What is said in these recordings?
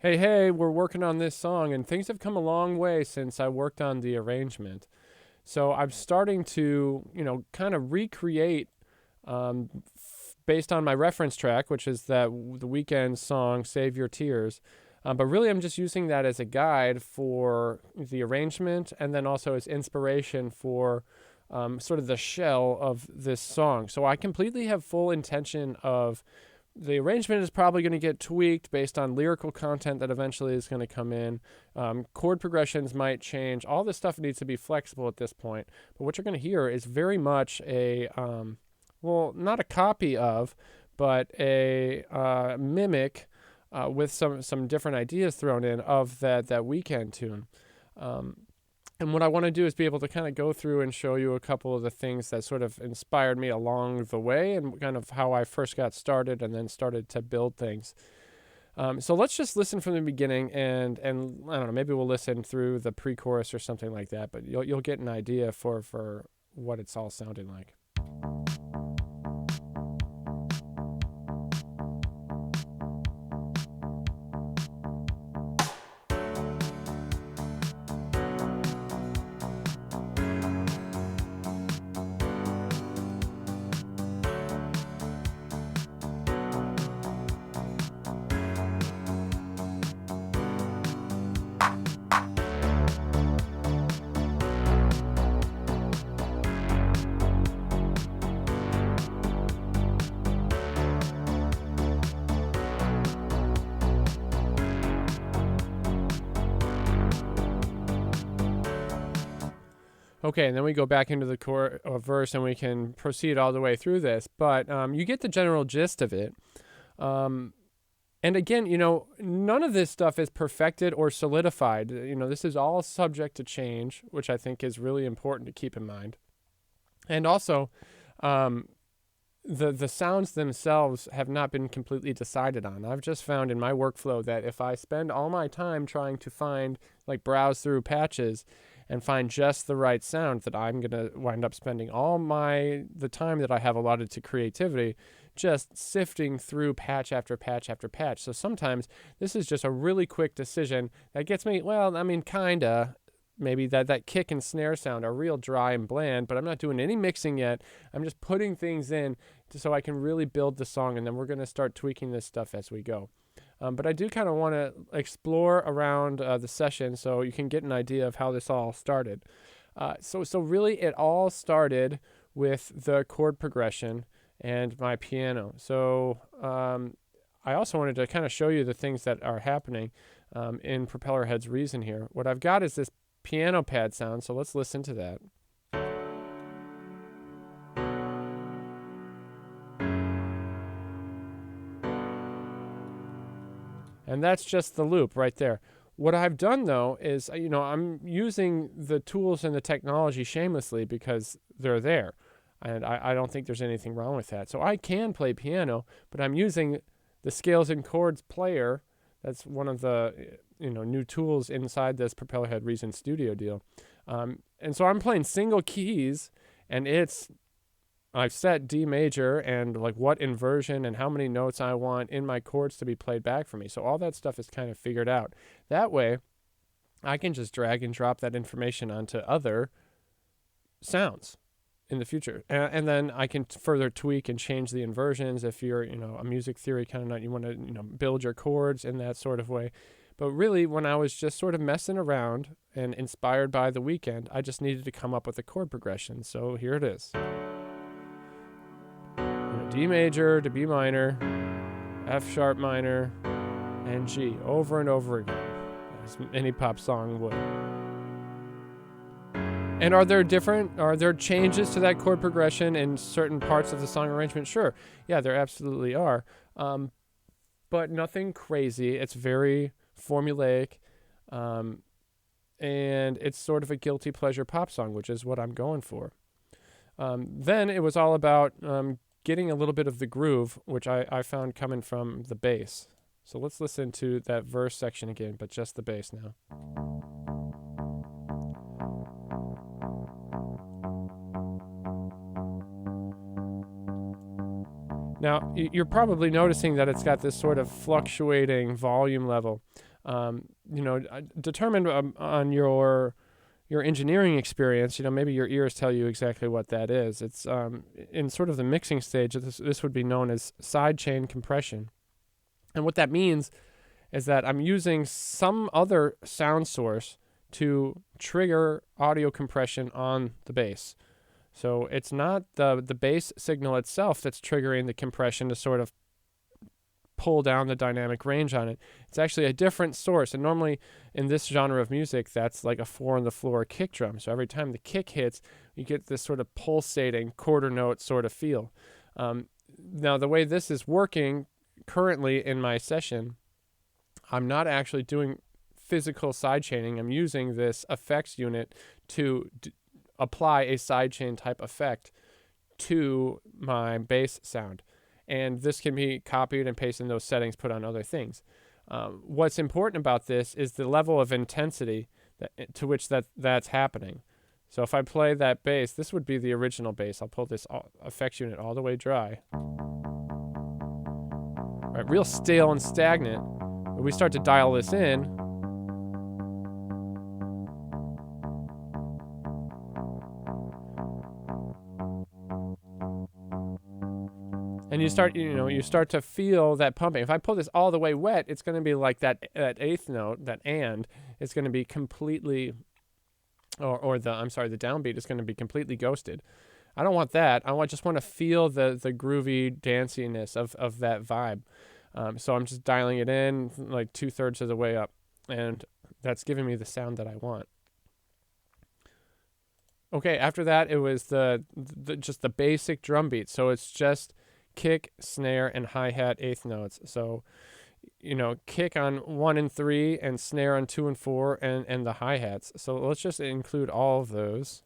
Hey, we're working on this song, and things have come a long way since I worked on the arrangement. So I'm starting to, kind of recreate based on my reference track, which is the weekend song "Save Your Tears." But really, I'm just using that as a guide for the arrangement, and then also as inspiration for sort of the shell of this song. So I completely have full intention of the arrangement is probably going to get tweaked based on lyrical content that eventually is going to come in. Chord progressions might change. All this stuff needs to be flexible at this point. But what you're going to hear is very much not a copy of, but a mimic with some different ideas thrown in of that weekend tune. And what I want to do is be able to kind of go through and show you a couple of the things that sort of inspired me along the way and kind of how I first got started and then started to build things. So let's just listen from the beginning and I don't know, maybe we'll listen through the pre-chorus or something like that, but you'll get an idea for what it's all sounding like. Okay, and then we go back into the verse and we can proceed all the way through this. But you get the general gist of it. And again, none of this stuff is perfected or solidified. This is all subject to change, which I think is really important to keep in mind. And also, the sounds themselves have not been completely decided on. I've just found in my workflow that if I spend all my time trying to browse through patches and find just the right sound, that I'm going to wind up spending the time that I have allotted to creativity just sifting through patch after patch after patch. So sometimes this is just a really quick decision that gets me, kinda. Maybe that kick and snare sound are real dry and bland, but I'm not doing any mixing yet. I'm just putting things in so I can really build the song, and then we're going to start tweaking this stuff as we go. But I do kind of want to explore around the session so you can get an idea of how this all started. So really it all started with the chord progression and my piano. So I also wanted to kind of show you the things that are happening in Propellerhead's Reason here. What I've got is this piano pad sound, so let's listen to that. And that's just the loop right there. What I've done, though, is, I'm using the tools and the technology shamelessly because they're there. And I don't think there's anything wrong with that. So I can play piano, but I'm using the Scales and Chords player. That's one of the new tools inside this Propellerhead Reason Studio deal. And so I'm playing single keys, and I've set D major and what inversion and how many notes I want in my chords to be played back for me. So all that stuff is kind of figured out. That way, I can just drag and drop that information onto other sounds in the future. And then I can further tweak and change the inversions if you're, a music theory kind of nut. You want to, build your chords in that sort of way. But really, when I was just sort of messing around and inspired by the weekend, I just needed to come up with a chord progression. So here it is. D major to B minor, F sharp minor, and G over and over again, as any pop song would. And are there changes to that chord progression in certain parts of the song arrangement? Sure. Yeah, there absolutely are. But nothing crazy. It's very formulaic. And it's sort of a guilty pleasure pop song, which is what I'm going for. Then it was all about getting a little bit of the groove, which I found coming from the bass. So let's listen to that verse section again, but just the bass now. Now, you're probably noticing that it's got this sort of fluctuating volume level. determined on your engineering experience, maybe your ears tell you exactly what that is. It's in sort of the mixing stage. This would be known as sidechain compression. And what that means is that I'm using some other sound source to trigger audio compression on the bass. So it's not the bass signal itself that's triggering the compression to sort of pull down the dynamic range on it. It's actually a different source. And normally in this genre of music, that's like a 4-on-the-floor kick drum. So every time the kick hits, you get this sort of pulsating quarter note sort of feel. Now, the way this is working currently in my session, I'm not actually doing physical sidechaining. I'm using this effects unit to apply a sidechain type effect to my bass sound. And this can be copied and pasted in those settings, put on other things. What's important about this is the level of intensity to which that's happening. So if I play that bass, this would be the original bass. I'll pull this effects unit all the way dry. All right, real stale and stagnant. When we start to dial this in, and you start to feel that pumping. If I pull this all the way wet, it's going to be like that eighth note, that and, it's going to be completely, the downbeat is going to be completely ghosted. I don't want that. I just want to feel the groovy danciness of that vibe. So I'm just dialing it in like 2/3 of the way up, and that's giving me the sound that I want. Okay, after that, it was just the basic drum beat. So it's just kick, snare, and hi-hat eighth notes. So, kick on 1 and 3 and snare on 2 and 4 and the hi-hats. So let's just include all of those.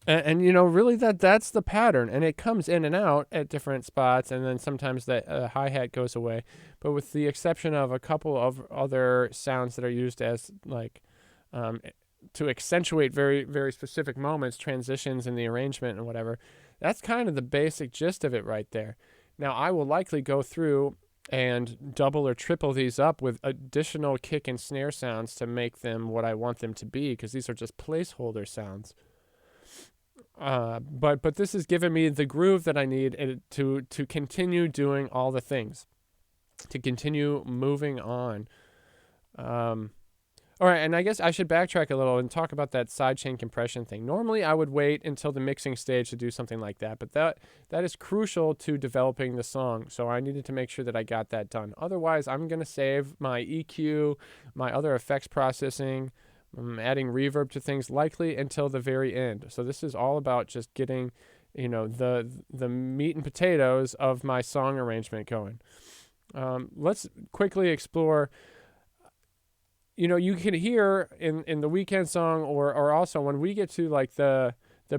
And really that's the pattern, and it comes in and out at different spots, and then sometimes the hi-hat goes away. But with the exception of a couple of other sounds that are used as to accentuate very, very specific moments, transitions in the arrangement and whatever, that's kind of the basic gist of it right there. Now, I will likely go through and double or triple these up with additional kick and snare sounds to make them what I want them to be, because these are just placeholder sounds. But this has given me the groove that I need to continue doing all the things, to continue moving on. All right, and I guess I should backtrack a little and talk about that sidechain compression thing. Normally, I would wait until the mixing stage to do something like that, but that is crucial to developing the song, so I needed to make sure that I got that done. Otherwise, I'm going to save my EQ, my other effects processing, adding reverb to things likely until the very end. So this is all about just getting, the meat and potatoes of my song arrangement going. Let's quickly explore. You can hear in the Weeknd song, or also when we get to like the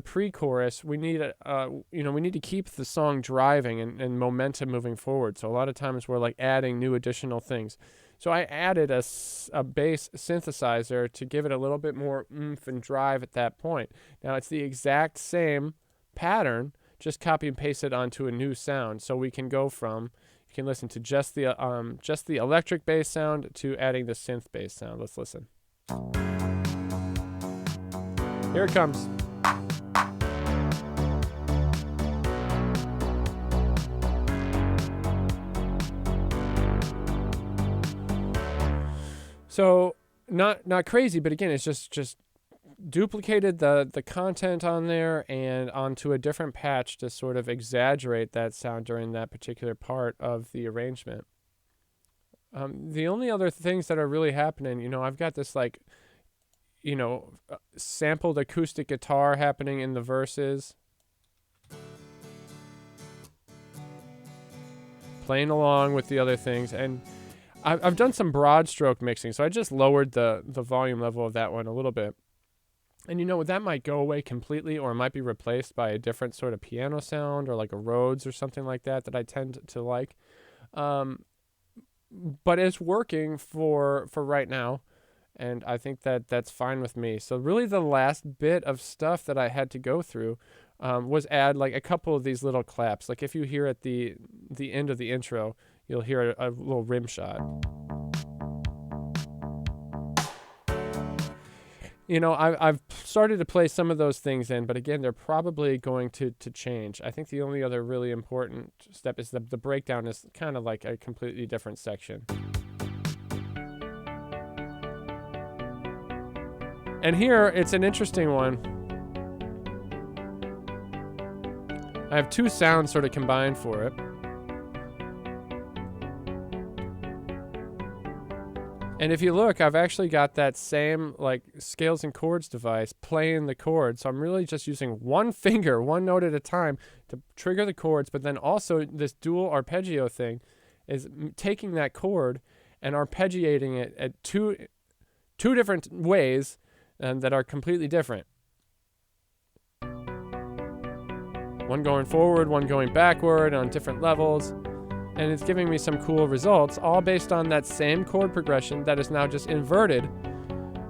pre-chorus, we need to keep the song driving and momentum moving forward. So a lot of times we're like adding new additional things. So I added a bass synthesizer to give it a little bit more oomph and drive at that point. Now it's the exact same pattern, just copy and paste it onto a new sound. So we can go from, you can listen to just the electric bass sound to adding the synth bass sound. Let's listen. Here it comes. So not crazy, but again, it's just duplicated the content on there and onto a different patch to sort of exaggerate that sound during that particular part of the arrangement. The only other things that are really happening, I've got this sampled acoustic guitar happening in the verses, playing along with the other things, and I've done some broad stroke mixing, so I just lowered the volume level of that one a little bit. And that might go away completely, or it might be replaced by a different sort of piano sound, or like a Rhodes or something like that I tend to like. But it's working for right now, and I think that's fine with me. So really the last bit of stuff that I had to go through was add like a couple of these little claps. Like if you hear at the end of the intro, you'll hear a little rim shot. I've started to play some of those things in, but again, they're probably going to change. I think the only other really important step is the breakdown is kind of like a completely different section. And here, it's an interesting one. I have two sounds sort of combined for it. And if you look, I've actually got that same like scales and chords device playing the chords. So I'm really just using one finger, one note at a time to trigger the chords. But then also this dual arpeggio thing is taking that chord and arpeggiating it at two different ways that are completely different. One going forward, one going backward on different levels. And it's giving me some cool results, all based on that same chord progression that is now just inverted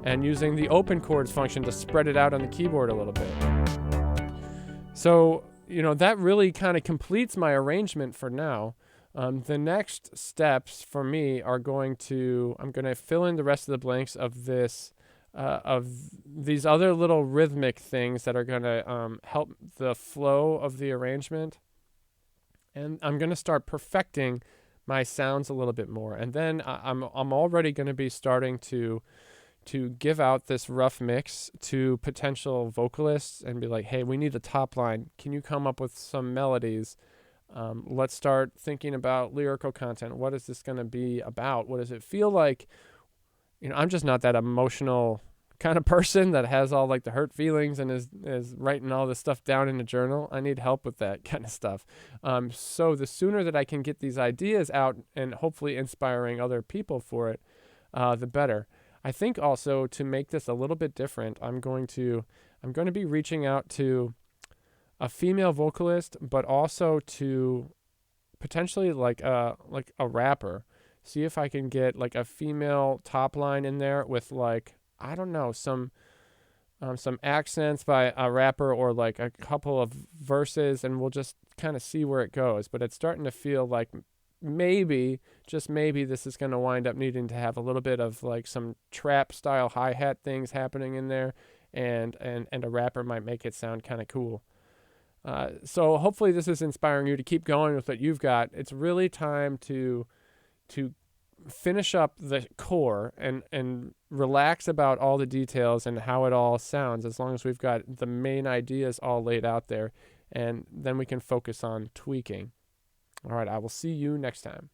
and using the open chords function to spread it out on the keyboard a little bit. So, that really kind of completes my arrangement for now. The next steps for me are I'm going to fill in the rest of the blanks of this, of these other little rhythmic things that are going to help the flow of the arrangement. And I'm going to start perfecting my sounds a little bit more. And then I'm already going to be starting to give out this rough mix to potential vocalists and be like, hey, we need a top line. Can you come up with some melodies? Let's start thinking about lyrical content. What is this going to be about? What does it feel like? I'm just not that emotional kind of person that has all like the hurt feelings and is writing all this stuff down in a journal. I need help with that kind of stuff. So the sooner that I can get these ideas out and hopefully inspiring other people for it, the better. I think also to make this a little bit different, I'm going to be reaching out to a female vocalist, but also to potentially like a rapper. See if I can get like a female top line in there with like, I don't know, some accents by a rapper or like a couple of verses, and we'll just kind of see where it goes. But it's starting to feel like maybe, just maybe, this is going to wind up needing to have a little bit of like some trap style hi-hat things happening in there, and a rapper might make it sound kind of cool. So hopefully this is inspiring you to keep going with what you've got. It's really time to finish up the core and relax about all the details and how it all sounds, as long as we've got the main ideas all laid out there, and then we can focus on tweaking. All right, I will see you next time.